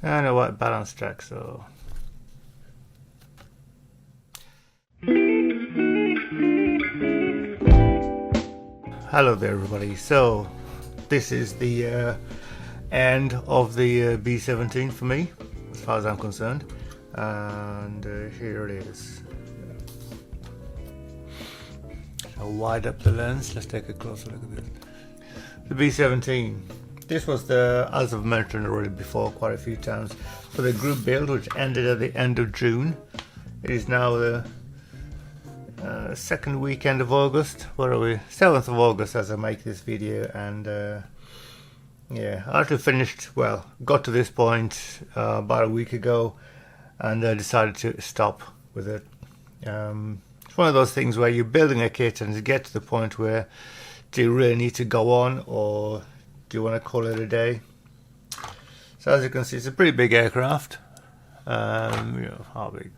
and a white balance track. So hello there everybody. So this is the end of the B-17 for me as far as I'm concerned, and here it is. I'll wide up the lens. Let's take a closer look at this. The B-17. This was the, as I've mentioned already before quite a few times, for the group build which ended at the end of June. It is now the second weekend of August. What are we? 7th of August as I make this video, and yeah, I actually finished, well, got to this point about a week ago, and decided to stop with it. It's one of those things where you're building a kit and you get to the point where do you really need to go on, or do you want to call it a day? So as you can see, it's a pretty big aircraft. You know, how big?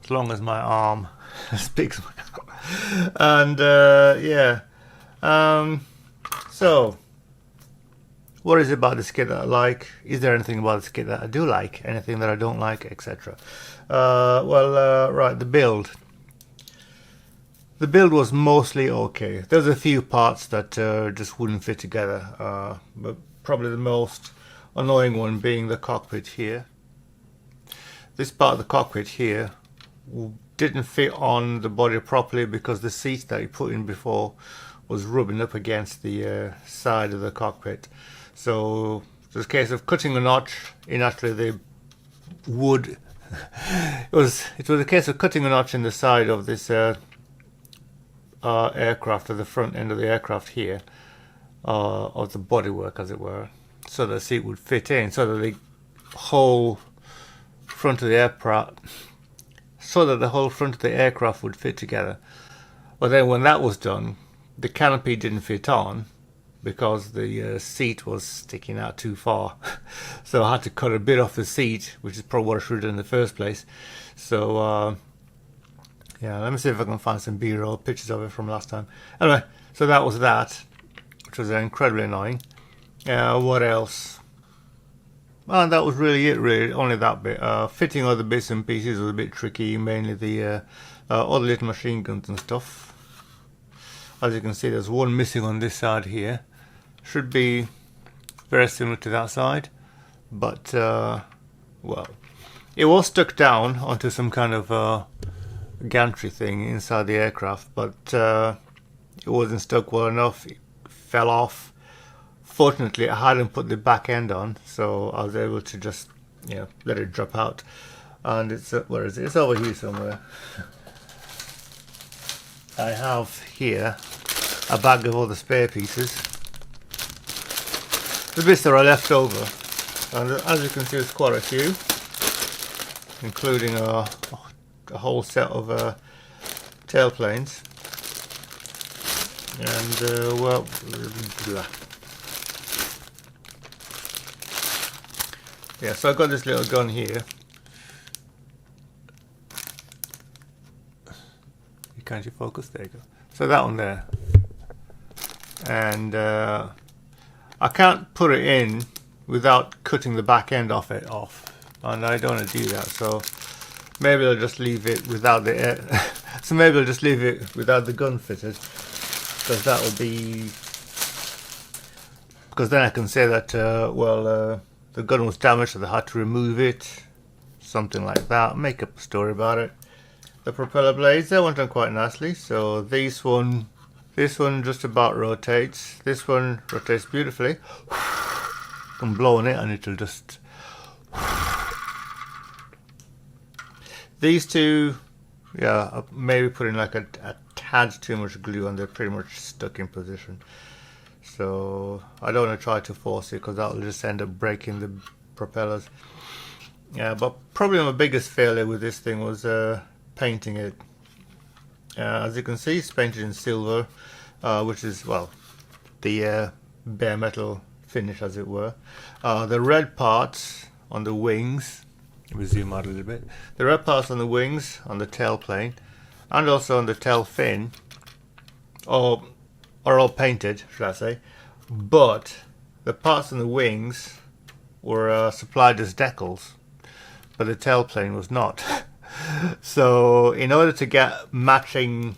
As long as my arm, as big as my arm. And yeah. So what is it about this kit that I like? Is there anything about this kit that I do like? Anything that I don't like, etc.? Right, the build. The build was mostly okay. There's a few parts that just wouldn't fit together, but probably the most annoying one being the cockpit here. This part of the cockpit here didn't fit on the body properly because the seat that you put in before was rubbing up against the side of the cockpit. So it was a case of cutting a notch in actually the wood. it was a case of cutting a notch in the side of this aircraft, at the front end of the aircraft here, of the bodywork as it were, so the seat would fit in, so that the whole front of the aircraft would fit together. But then when that was done, the canopy didn't fit on because the seat was sticking out too far. So I had to cut a bit off the seat, which is probably what I should have done in the first place. So yeah, let me see if I can find some B-roll pictures of it from last time. Anyway, so that was that, which was incredibly annoying. What else? Well, that was really it, really, only that bit. Fitting other bits and pieces was a bit tricky, mainly the other little machine guns and stuff. As you can see, there's one missing on this side here. Should be very similar to that side, but well, it was stuck down onto some kind of gantry thing inside the aircraft, but it wasn't stuck well enough. It fell off. Fortunately, I hadn't put the back end on, so I was able to just, you know, let it drop out. And it's where is it? It's over here somewhere. I have here a bag of all the spare pieces, the bits that are left over, and as you can see, there's quite a few, including a whole set of tailplanes, and well, yeah. So I've got this little gun here. Can't you focus? There you go. So that one there, and I can't put it in without cutting the back end off, and I don't want to do that. So maybe I'll just leave it without the air. So maybe I'll just leave it without the gun fitted, because that will be. Because then I can say that well, the gun was damaged, so they had to remove it, something like that. Make up a story about it. The propeller blades, they went on quite nicely. So this one just about rotates. This one rotates beautifully. I'm blowing it and it'll just. These two, yeah, maybe putting like a tad too much glue and they're pretty much stuck in position. So I don't want to try to force it because that will just end up breaking the propellers. Yeah, but probably my biggest failure with this thing was painting it. As you can see, it's painted in silver, which is, well, the bare metal finish, as it were. The red parts on the wings, let me zoom out a little bit. The red parts on the wings, on the tailplane, and also on the tail fin, are all painted, should I say. But the parts on the wings were supplied as decals, but the tailplane was not. So in order to get matching,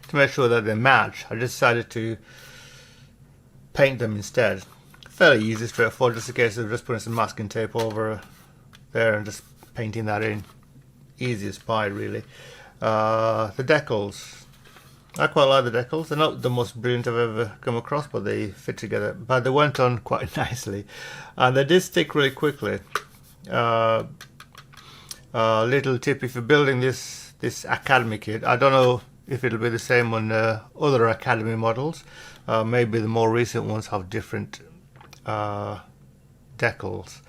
to make sure that they match, I decided to paint them instead. Fairly easy, straightforward, just a case of just putting some masking tape over there and just painting that in. Easy as pie, really. The decals, I quite like the decals. They're not the most brilliant I've ever come across, but they fit together. But they went on quite nicely, and they did stick really quickly. Little tip: if you're building this Academy kit, I don't know if it'll be the same on other Academy models. Maybe the more recent ones have different decals,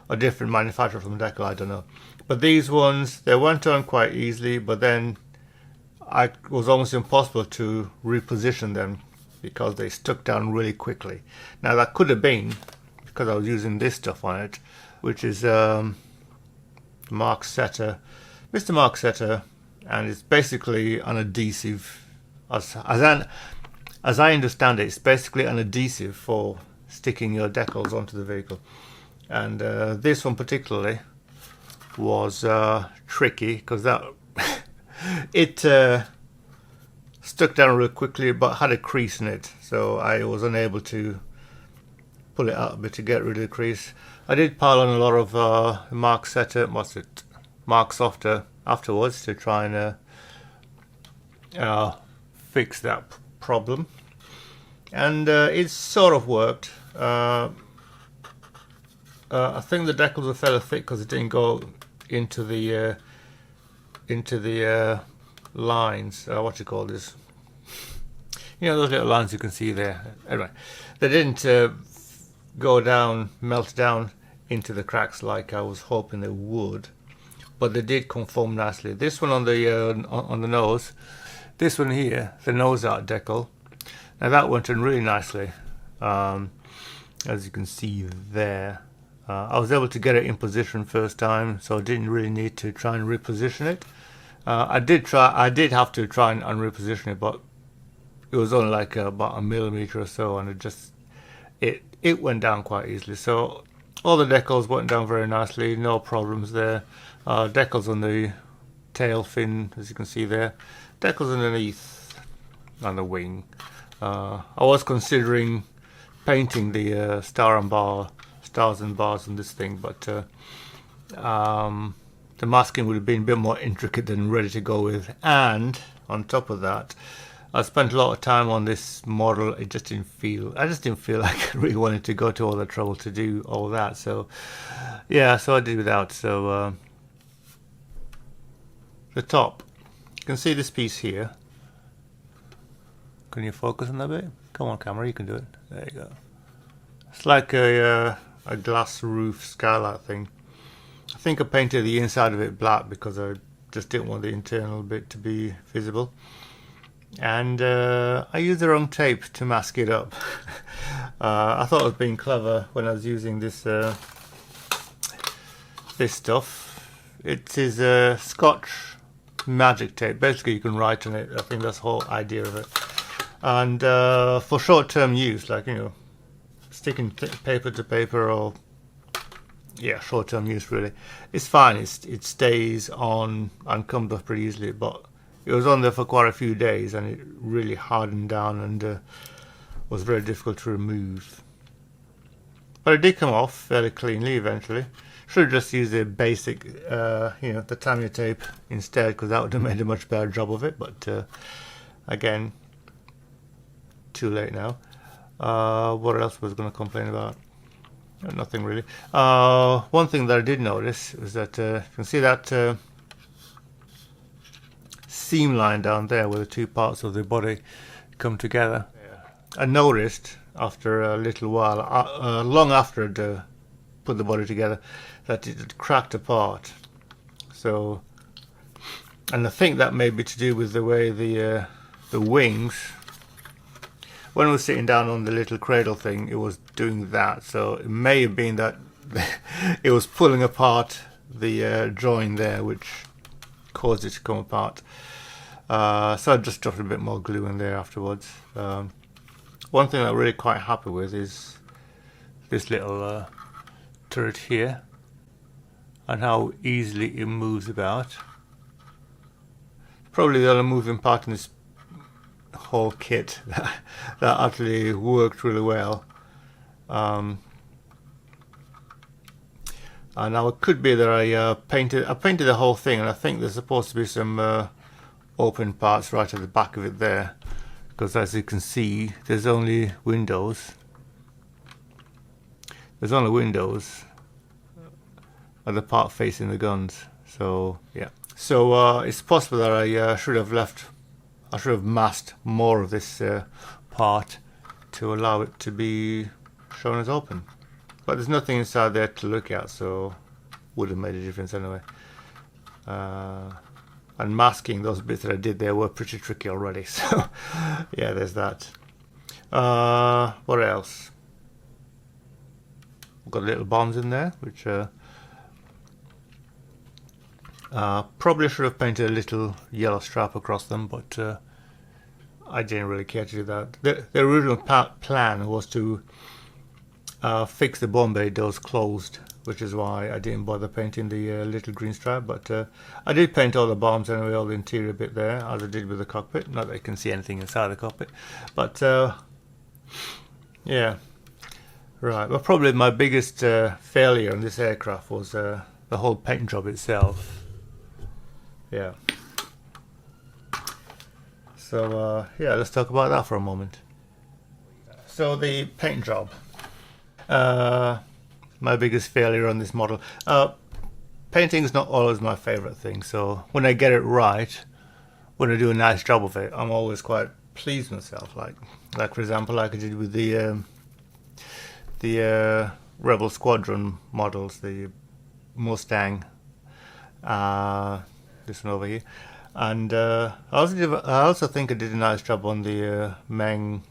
or different manufacturer from decal, I don't know. But these ones, they went on quite easily, but then it was almost impossible to reposition them because they stuck down really quickly. Now that could have been because I was using this stuff on it, which is Mark Setter, Mr. Mark Setter, and it's basically an adhesive. As I understand it, it's basically an adhesive for sticking your decals onto the vehicle. And this one particularly was tricky because that it stuck down real quickly, but had a crease in it, so I was unable to pull it out a bit to get rid of the crease. I did pile on a lot of Mark Setter, Mark Softer afterwards to try and fix that problem, and it sort of worked. I think the decals were fairly thick because it didn't go into the lines. What you call this? You know, those little lines you can see there. Anyway, they didn't go down, melt down into the cracks like I was hoping they would, but they did conform nicely. This one on the nose, this one here, the nose art decal. Now that went in really nicely, as you can see there. I was able to get it in position first time, so I didn't really need to try and reposition it. I did have to try and reposition it, but it was only like about a millimeter or so, and it went down quite easily. So all the decals went down very nicely, no problems there. Decals on the tail fin, as you can see there. Decals underneath on the wing. I was considering painting the stars and bars on this thing, but the masking would have been a bit more intricate than ready to go with. And on top of that, I spent a lot of time on this model. I just didn't feel like I really wanted to go to all the trouble to do all that. So yeah, so I did without. So the top, you can see this piece here. Can you focus on that bit? Come on, camera, you can do it. There you go. It's like a glass roof skylight thing. I think I painted the inside of it black because I just didn't want the internal bit to be visible. And I used the wrong tape to mask it up. I thought I was being clever when I was using this this stuff. It is Scotch magic tape. Basically you can write on it. I think that's the whole idea of it. And for short-term use, like, you know, sticking paper to paper, or yeah, short-term use really, it's fine. It stays on and comes off pretty easily, but it was on there for quite a few days and it really hardened down and was very difficult to remove. But it did come off fairly cleanly eventually. Should have just used a basic, you know, the Tamiya tape instead, because that would have made a much better job of it. But again, too late now. What else was I going to complain about? Nothing really. One thing that I did notice was that you can see that seam line down there where the two parts of the body come together. Yeah. I noticed after a little while, long after I'd put the body together, that it had cracked apart. So, and I think that may be to do with the way the wings, when I was sitting down on the little cradle thing, it was doing that. So it may have been that it was pulling apart the join there, which caused it to come apart. So I just dropped a bit more glue in there afterwards. One thing that I'm really quite happy with is this little turret here and how easily it moves about. Probably the only moving part in this whole kit that actually worked really well. And now it could be that I painted the whole thing, and I think there's supposed to be some open parts right at the back of it there, because as you can see, there's only windows. There's only windows at the part facing the guns. So yeah. So it's possible that I should have masked more of this part to allow it to be shown as open. But there's nothing inside there to look at, so would have made a difference anyway. And masking those bits that I did there were pretty tricky already. So yeah, there's that. What else? Got little bombs in there, which probably should have painted a little yellow strap across them, but I didn't really care to do that. The original plan was to fix the bomb bay doors closed, which is why I didn't bother painting the little green stripe, but I did paint all the bombs anyway, all the interior bit there, as I did with the cockpit. Not that you can see anything inside the cockpit, but yeah. Right, well, probably my biggest failure on this aircraft was the whole paint job itself. Yeah. So yeah, let's talk about that for a moment. So the paint job. My biggest failure on this model. Painting is not always my favorite thing, so when I get it right, when I do a nice job of it, I'm always quite pleased with myself. Like for example, like I did with the Rebel Squadron models, the Mustang, this one over here, and I also think I did a nice job on the Meng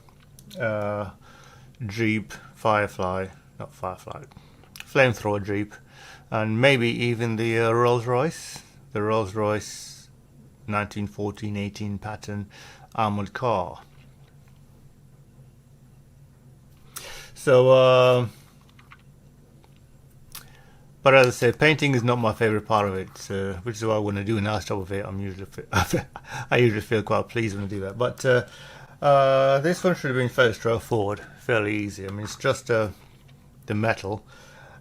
Jeep Flamethrower Jeep, and maybe even the Rolls-Royce 1914-18 pattern armored car. So, but as I say, painting is not my favorite part of it, which is why when I do a nice job of it, I usually feel quite pleased when I do that. But this one should have been fairly straightforward, fairly easy. I mean, it's just the metal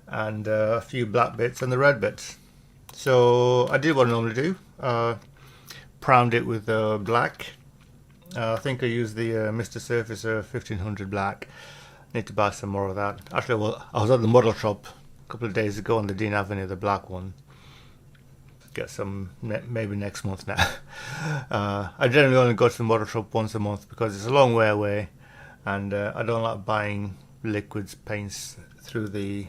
and a few black bits and the red bits. So I did what I normally do, primed it with black. I think I used the Mr. Surfacer 1500 black. Need to buy some more of that. Actually, well, I was at the model shop a couple of days ago and they didn't have any of the black one. Get some maybe next month now. I generally only go to the model shop once a month because it's a long way away, and I don't like buying liquids paints through the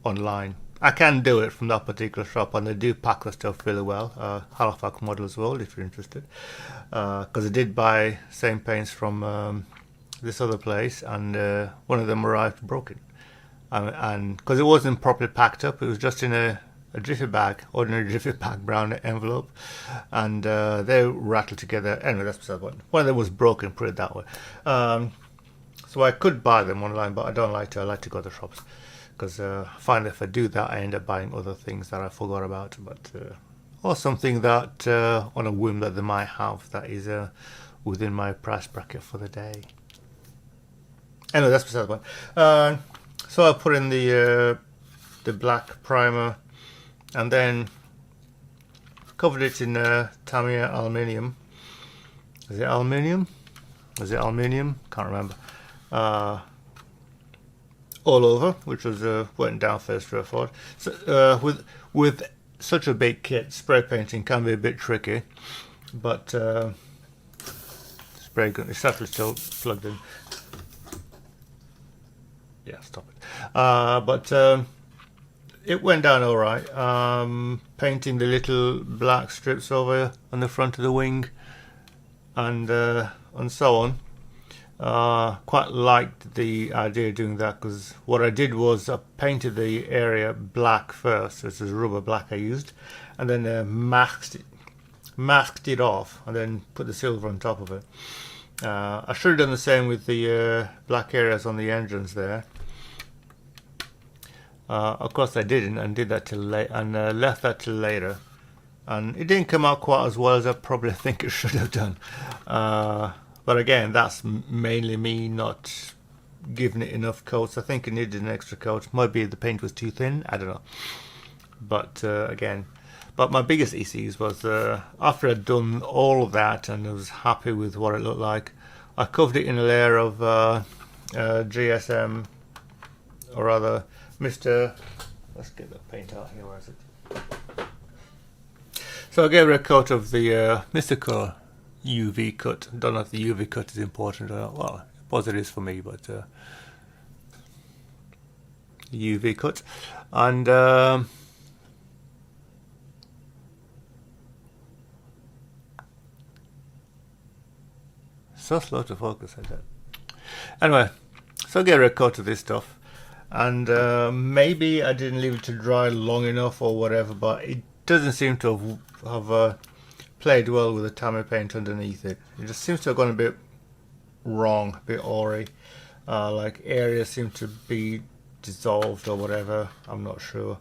online. I can do it from that particular shop, and they do pack the stuff really well. Halifax model as well, if you're interested. Because I did buy same paints from this other place, and one of them arrived broken, and because it wasn't properly packed up, it was just in a jiffy bag, ordinary jiffy bag, brown envelope, and they rattled together. Anyway, that's beside the point. One of them was broken, put it that way. So I could buy them online, but I don't like to. I like to go to the shops because I find if I do that, I end up buying other things that I forgot about, or something that on a whim that they might have that is within my price bracket for the day. Anyway, that's beside the point. So I put in the black primer and then covered it in Tamiya aluminium. Is it aluminium? Was it aluminium? Can't remember. All over, which was went down fairly straightforward. So with such a big kit, spray painting can be a bit tricky, but spray gun is actually still plugged in. Yeah, stop it. But it went down all right. Painting the little black strips over on the front of the wing, and so on. Quite liked the idea of doing that, because what I did was I painted the area black first. This is rubber black I used, and then masked it off, and then put the silver on top of it. I should have done the same with the black areas on the engines there. Of course I didn't, and did that till late, and left that till later, and it didn't come out quite as well as I probably think it should have done. But again, that's mainly me not giving it enough coats. I think it needed an extra coat. Might be the paint was too thin, I don't know. But but my biggest issues was after I'd done all of that and I was happy with what it looked like, I covered it in a layer of GSM, or rather Mr. Let's get the paint out here. Where is it? So I gave it a coat of the Mr. Color UV cut. Don't know if the UV cut is important or not. Well, I suppose it is for me, but UV cut, and so slow to focus like that. Anyway, so I gave it a coat of this stuff, and maybe I didn't leave it to dry long enough or whatever, but it doesn't seem to have played well with the Tamiya paint underneath it. It just seems to have gone a bit wrong, a bit awry. Like areas seem to be dissolved or whatever, I'm not sure.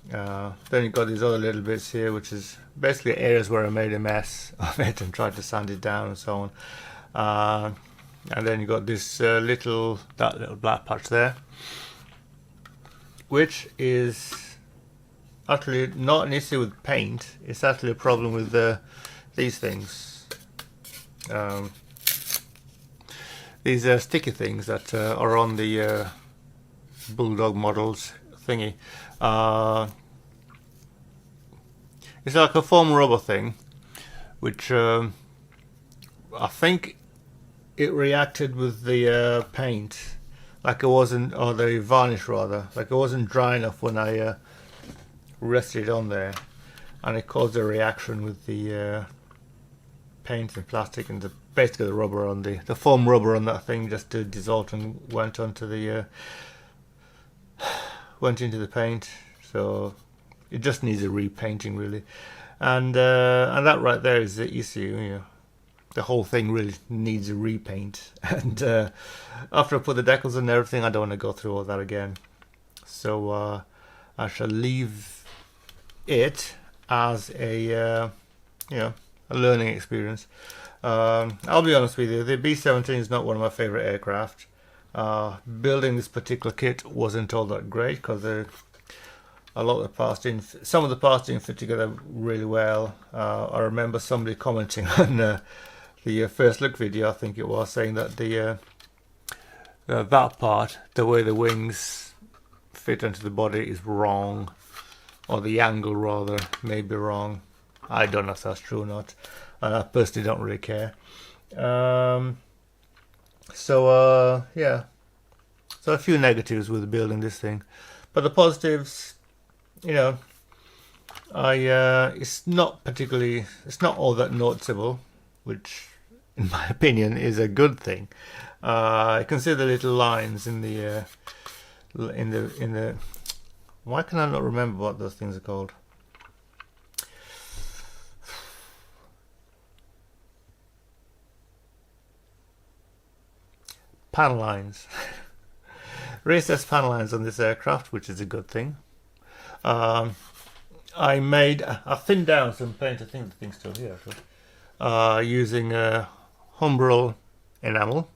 Then you've got these other little bits here, which is basically areas where I made a mess of it and tried to sand it down and so on. And then you've got this that little black patch there, which is actually not an issue with paint. It's actually a problem with these things. These sticky things that are on the Bulldog models thingy. It's like a foam rubber thing, which I think it reacted with the paint, like it wasn't, or the varnish rather, like it wasn't dry enough when I rested it on there, and it caused a reaction with the paint and plastic and basically the rubber on the foam rubber on that thing just dissolved and went onto the went into the paint. So it just needs a repainting really, and that right there is the issue. You know, the whole thing really needs a repaint. And after I put the decals and everything, I don't want to go through all that again. So I shall leave it as a a learning experience. I'll be honest with you, the B-17 is not one of my favorite aircraft. Building this particular kit wasn't all that great because a lot of the parts didn't. Some of the parts didn't fit together really well. I remember somebody commenting on the first look video, I think it was, saying that that part, the way the wings fit into the body, is wrong, or the angle rather may be wrong. I don't know if that's true or not, and I personally don't really care. Yeah, so a few negatives with building this thing, but the positives, you know, it's not all that noticeable, which in my opinion is a good thing. You can see the little lines in the why can I not remember what those things are called? Panel lines. Recessed panel lines on this aircraft, which is a good thing. I thinned down some paint. I think the thing's still here actually. Using Humbrol enamel.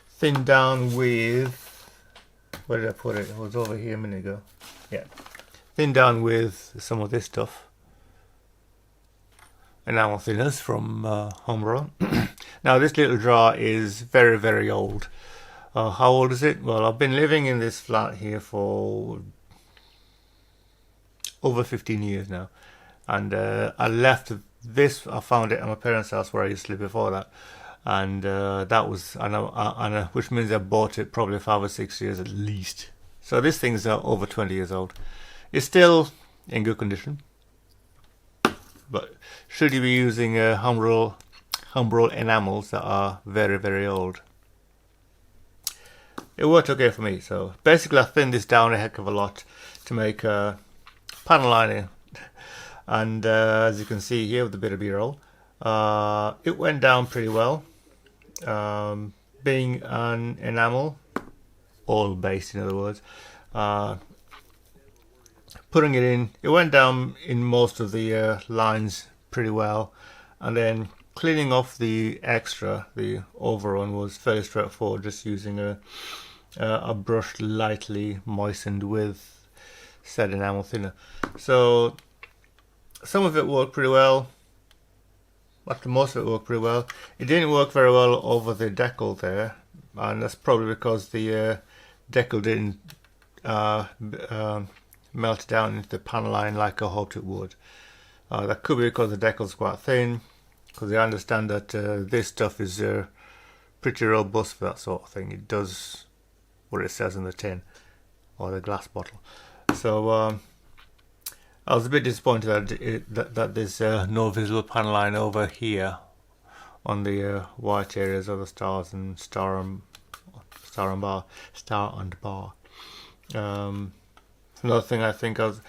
Thinned down with, where did I put it? It was over here a minute ago. Yeah. Thinned down with some of this stuff. Enamel thinners from Humbrol. Now this little jar is very, very old. How old is it? Well, I've been living in this flat here for over 15 years now, and I left this. I found it at my parents' house where I used to live before that, and that was which means I bought it probably 5 or 6 years at least. So this thing's over 20 years old. It's still in good condition, but should you be using Humbrol enamels that are very, very old? It worked okay for me. So basically I thinned this down a heck of a lot to make panel lining, and as you can see here with the bit of B-roll, it went down pretty well. Being an enamel, oil based in other words, Putting it in, it went down in most of the lines pretty well, and then cleaning off the extra, the overrun, was fairly straightforward, just using a brush lightly moistened with said enamel thinner. So some of it worked pretty well, but most of it worked pretty well. It didn't work very well over the decal there, and that's probably because the decal didn't melt down into the panel line like I hoped it would. That could be because the decal's quite thin, because I understand that this stuff is pretty robust for that sort of thing. It does what it says in the tin or the glass bottle. So I was a bit disappointed that there's no visible panel line over here on the white areas of the stars and star and bar. Another thing I think I was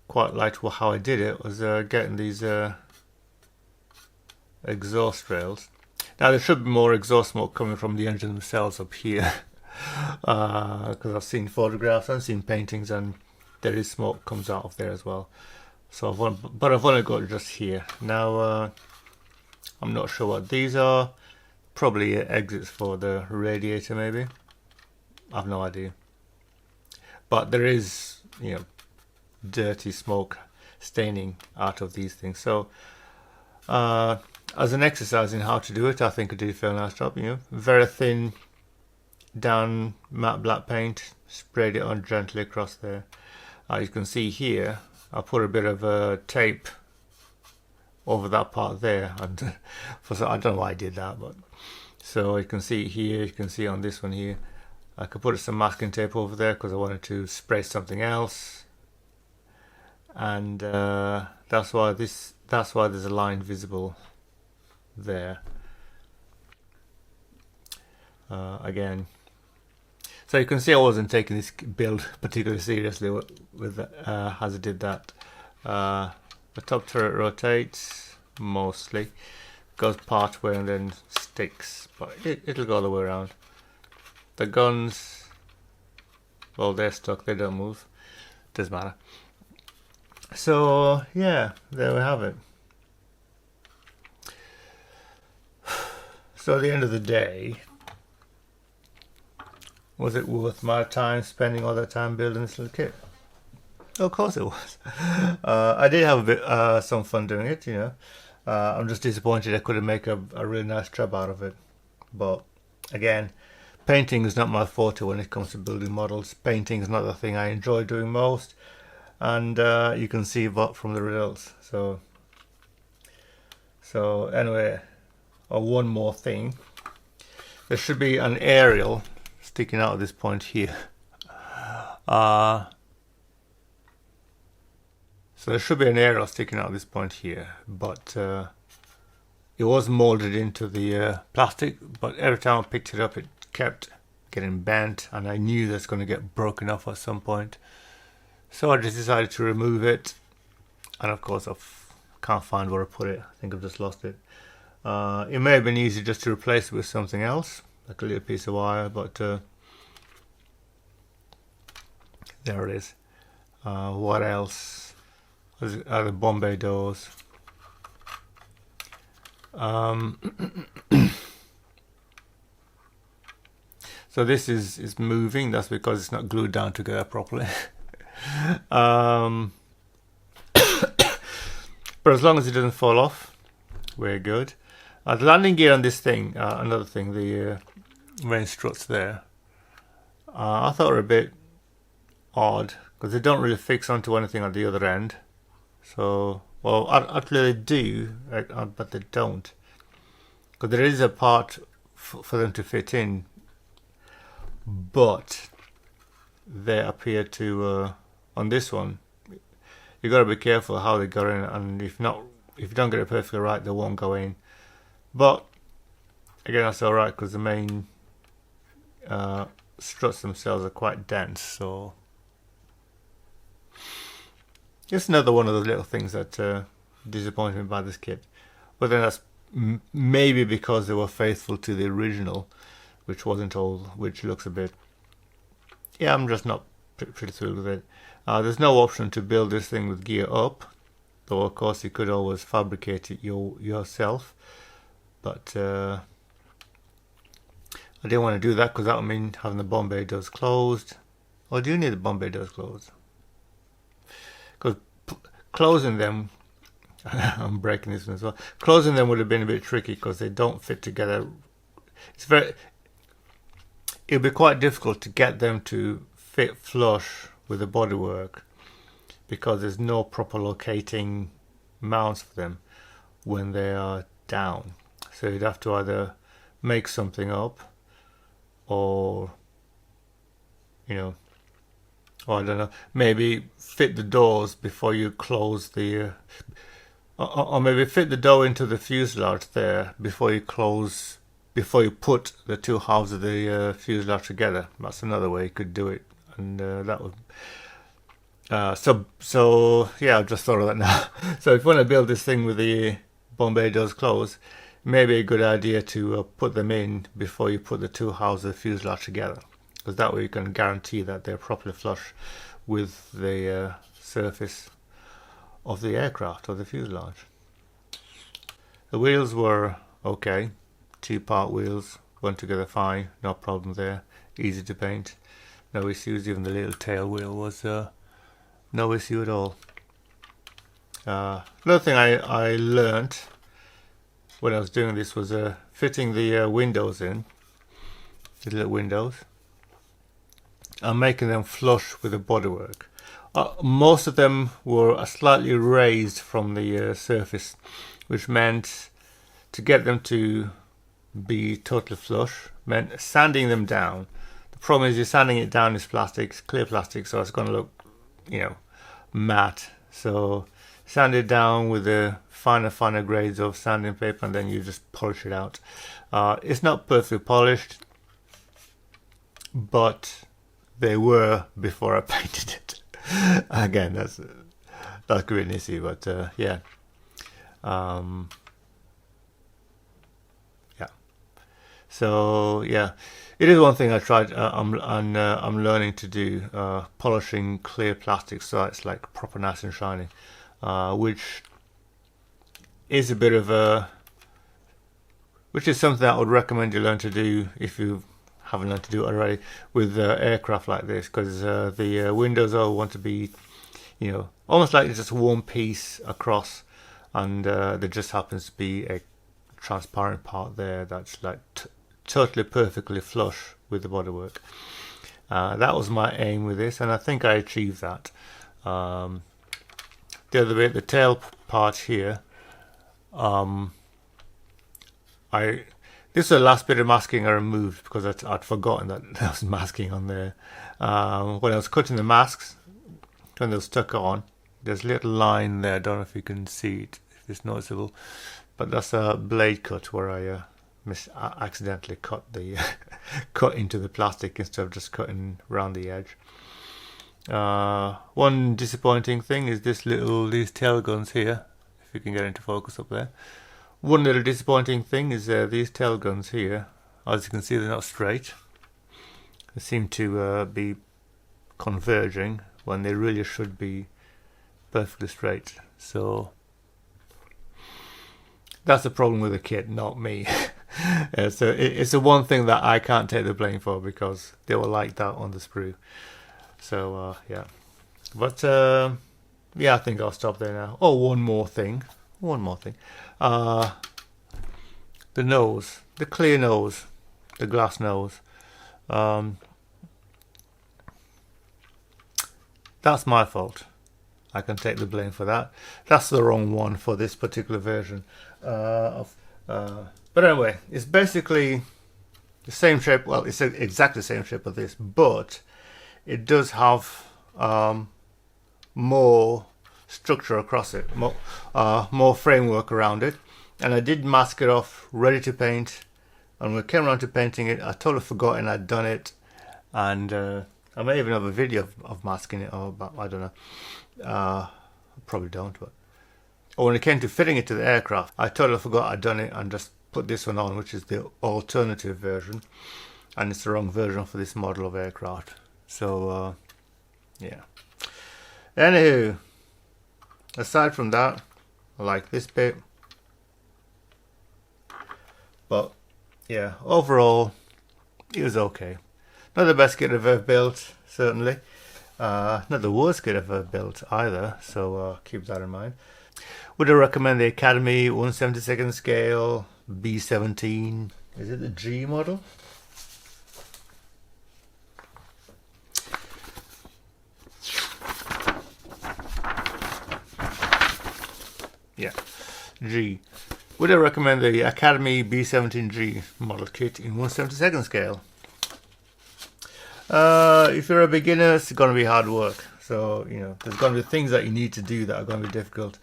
quite liked how I did it was getting these exhaust rails. Now there should be more exhaust smoke coming from the engine themselves up here, because I've seen photographs and seen paintings, and there is smoke comes out of there as well. So I've only got it just here. Now I'm not sure what these are. Probably exits for the radiator, maybe. I've no idea. But there is, you know, dirty smoke staining out of these things. So as an exercise in how to do it, I think I did a fairly nice job. You know, very thin down matte black paint, sprayed it on gently across there. You can see here I put a bit of tape over that part there, and I don't know why I did that, but so you can see here, you can see on this one here, I could put some masking tape over there because I wanted to spray something else, and that's why there's a line visible there. Again, so you can see I wasn't taking this build particularly seriously with as I did that. The top turret rotates mostly, goes part way and then sticks, but it'll go the way around. The guns, well, they're stuck, they don't move, doesn't matter. So yeah, there we have it. So at the end of the day, was it worth my time spending all that time building this little kit? Of course it was. I did have a bit some fun doing it, you know. I'm just disappointed I couldn't make a really nice job out of it. But again, painting is not my forte when it comes to building models. Painting is not the thing I enjoy doing most, and you can see that from the results. So anyway, one more thing. There should be an aerial sticking out at this point here. So there should be an aerial sticking out at this point here, but it was molded into the plastic, but every time I picked it up it kept getting bent, and I knew that's going to get broken off at some point. So I just decided to remove it, and of course I can't find where I put it. I think I've just lost it. It may have been easy just to replace it with something else, like a little piece of wire, but there it is. What else? The Bombay doors. So this is moving. That's because it's not glued down together properly. But as long as it doesn't fall off, we're good. The landing gear on this thing, another thing, the main struts there, I thought were a bit odd because they don't really fix onto anything at the other end. So, well, actually they do, but they don't, because there is a part for them to fit in, but they appear to on this one you got to be careful how they go in, and if you don't get it perfectly right, they won't go in. But again, that's alright because the main struts themselves are quite dense, so it's another one of those little things that disappointed me about this kit. But then that's maybe because they were faithful to the original, which wasn't old, which looks a bit, yeah, I'm just not pretty thrilled with it. There's no option to build this thing with gear up, though of course you could always fabricate it yourself. But I didn't want to do that because that would mean having the bomb bay doors closed. Or do you need the bomb bay doors closed? Because closing them, I'm breaking this one as well. Closing them would have been a bit tricky because they don't fit together. It would be quite difficult to get them to fit flush with the bodywork because there's no proper locating mounts for them when they are down. So you'd have to either make something up or, you know, or I don't know, maybe fit the doors before you close the, or maybe fit the door into the fuselage there before you put the two halves of the fuselage together. That's another way you could do it, and that would. So yeah, I've just thought of that now. So if you want to build this thing with the bomb bay doors closed, maybe a good idea to put them in before you put the two halves of the fuselage together, because that way you can guarantee that they're properly flush with the surface of the aircraft or the fuselage. The wheels were okay. 2-part wheels went together fine, no problem there, easy to paint, no issues. Even the little tail wheel was no issue at all. Another thing I learnt when I was doing this was fitting the windows in, the little windows, and making them flush with the bodywork. Most of them were slightly raised from the surface, which meant to get them to be totally flush meant sanding them down. The problem is you're sanding it down is plastic, clear plastic, so it's going to look, you know, matte. So sand it down with the finer grades of sanding paper, and then you just polish it out. It's not perfectly polished, but they were before I painted it. Again, that could be an issue, but yeah. So yeah, it is one thing I tried. I'm learning to do, polishing clear plastic so it's like proper nice and shiny, which is a bit of a, which is something I would recommend you learn to do if you haven't learned to do it already with aircraft like this, because the windows all want to be, you know, almost like it's just one piece across, and there just happens to be a transparent part there that's like totally perfectly flush with the bodywork. That was my aim with this, and I think I achieved that. The other bit, the tail part here, this is the last bit of masking I removed because I'd forgotten that there was masking on there. When I was cutting the masks, when they were stuck on, there's a little line there. I don't know if you can see it, if it's noticeable, but that's a blade cut where I accidentally cut the cut into the plastic instead of just cutting around the edge. One disappointing thing is these tail guns here, if you can get into focus up there. One little disappointing thing is these tail guns here. As you can see, they're not straight. They seem to be converging when they really should be perfectly straight. So that's the problem with the kit, not me. So it's the one thing that I can't take the blame for, because they were like that on the sprue. So yeah, but yeah, I think I'll stop there now. Oh, one more thing. The nose, the clear nose, the glass nose. That's my fault. I can take the blame for that. That's the wrong one for this particular version. But anyway, it's basically the same shape. Well, it's exactly the same shape of this, but it does have more structure across it, more framework around it. And I did mask it off, ready to paint. And when I came around to painting it, I totally forgotten I'd done it. And I may even have a video of masking it, or I don't know. Probably don't, but. Or when it came to fitting it to the aircraft, I totally forgot I'd done it and just put this one on, which is the alternative version. And it's the wrong version for this model of aircraft. So Yeah. Anywho, aside from that, I like this bit. But yeah, overall, it was okay. Not the best kit I've ever built, certainly. Not the worst kit I've ever built either, so keep that in mind. Would I recommend the Academy 1/72nd scale B-17? Is it the G model? Yeah, G. Would I recommend the Academy B-17G model kit in 1/72nd scale? If you're a beginner, it's going to be hard work. So, you know, there's going to be things that you need to do that are going to be difficult.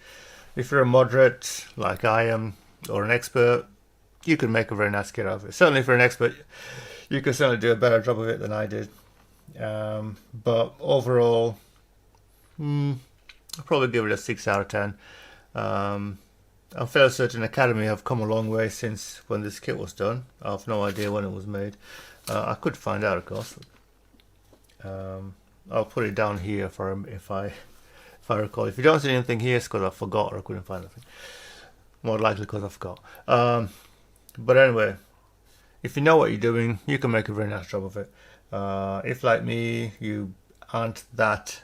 If you're a moderate, like I am, or an expert, you can make a very nice kit out of it. Certainly for an expert, you can certainly do a better job of it than I did. But overall, I'll probably give it a 6 out of 10. I'm fairly certain Academy have come a long way since when this kit was done. I have no idea when it was made. I could find out, of course. I'll put it down here for if I recall. If you don't see anything here, it's because I forgot or I couldn't find anything. More likely because I forgot. But anyway, if you know what you're doing, you can make a very nice job of it. If, like me, you aren't that...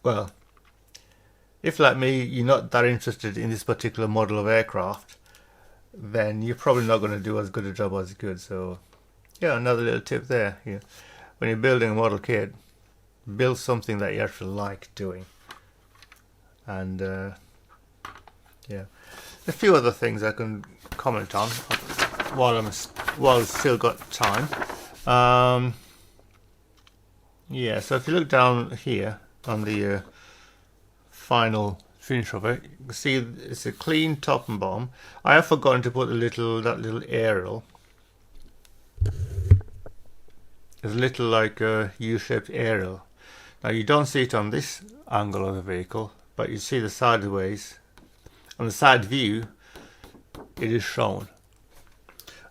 well, if, like me, you're not that interested in this particular model of aircraft, then you're probably not going to do as good a job as you could. So, yeah, another little tip there. Yeah. When you're building a model kit, build something that you actually like doing. And yeah, a few other things I can comment on while I've still got time. Yeah, so if you look down here on the final finish of it, you can see it's a clean top and bottom. I have forgotten to put that little aerial. There's a little like a U-shaped aerial. Now you don't see it on this angle of the vehicle, but you see the sideways. On the side view, it is shown.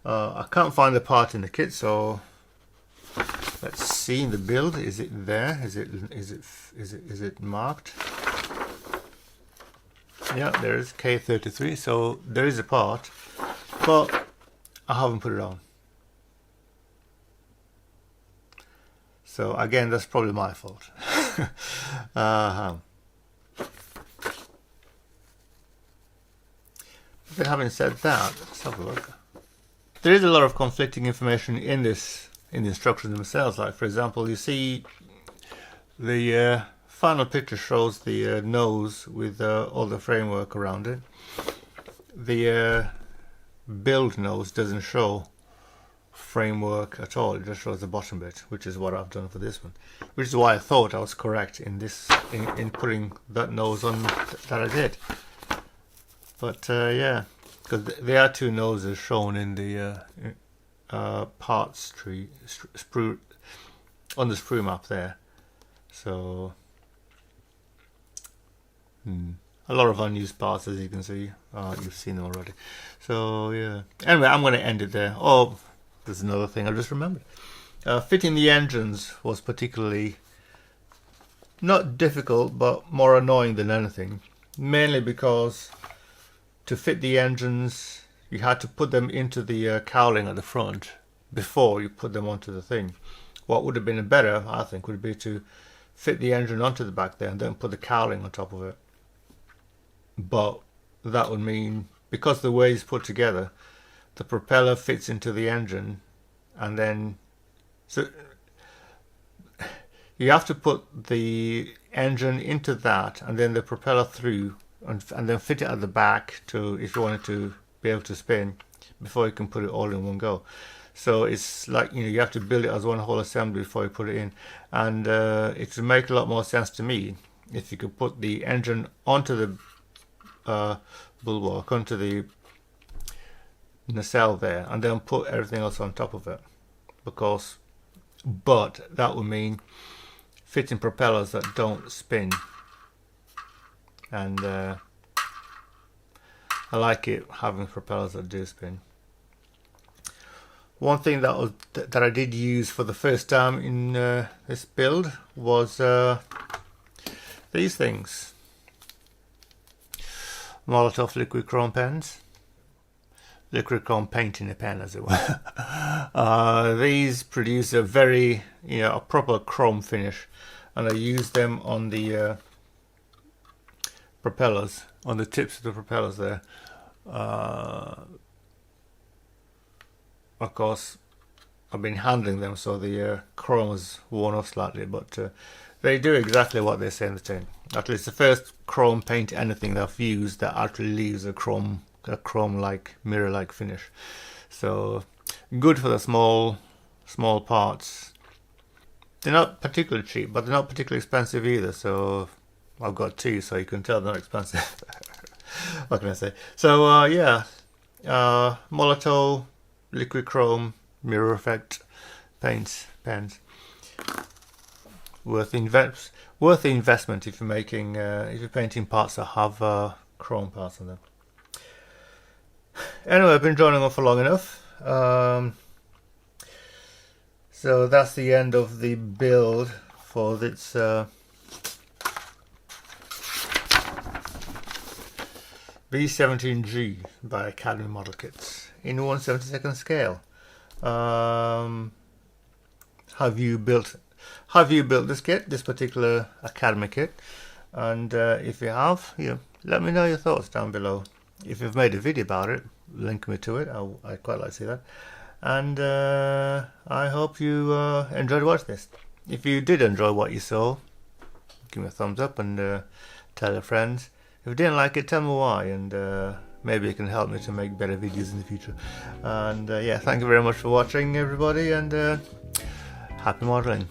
I can't find the part in the kit, so let's see in the build. Is it there? Is it marked? Yeah, there is K33. So there is a part, but I haven't put it on. So again, that's probably my fault. But having said that, let's have a look. There is a lot of conflicting information in the instructions themselves. Like, for example, you see the final picture shows the nose with all the framework around it. The build nose doesn't show framework at all. It just shows the bottom bit, which is what I've done for this one, which is why I thought I was correct in putting that nose on that I did. But yeah, because there are two noses shown in the parts tree sprue on the sprue map there. So a lot of unused parts, as you can see. You've seen them already. So yeah. Anyway, I'm going to end it there. Oh, there's another thing I just remembered. Fitting the engines was particularly not difficult, but more annoying than anything. Mainly because to fit the engines, you had to put them into the cowling at the front before you put them onto the thing. What would have been better, I think, would be to fit the engine onto the back there and then put the cowling on top of it. But that would mean, because the way it's put together, the propeller fits into the engine, and then so you have to put the engine into that and then the propeller through and then fit it at the back to, if you wanted to be able to spin, before you can put it all in one go. So it's like, you know, you have to build it as one whole assembly before you put it in. And it would make a lot more sense to me if you could put the engine onto the bulwark, onto the nacelle there, and then put everything else on top of it. But that would mean fitting propellers that don't spin. And I like it having propellers that do spin. One thing that I did use for the first time in this build was these things. Molotov liquid chrome pens. Liquid chrome paint in a pen, as it were. These produce a very, a proper chrome finish, and I use them on the propellers, on the tips of the propellers there. Of course, I've been handling them, so the chrome has worn off slightly, but they do exactly what they say in the tin. Actually, it's the first chrome paint anything that I've used that actually leaves a chrome-like, mirror-like finish. So good for the small parts. They're not particularly cheap, but they're not particularly expensive either. So I've got two, so you can tell they're not expensive. What can I say? So yeah, Molotov liquid chrome mirror effect pens. Worth the investment if you're painting parts that have chrome parts on them. Anyway, I've been drawing on for long enough. So that's the end of the build for this B-17G by Academy Model Kits in 1/72 scale. Have you built this kit, this particular Academy kit? And if you have, let me know your thoughts down below. If you've made a video about it, link me to it. I'd quite like to see that. And I hope you enjoyed watching this. If you did enjoy what you saw, give me a thumbs up and tell your friends. If you didn't like it, tell me why, and maybe it can help me to make better videos in the future. And yeah, thank you very much for watching, everybody, and happy modeling.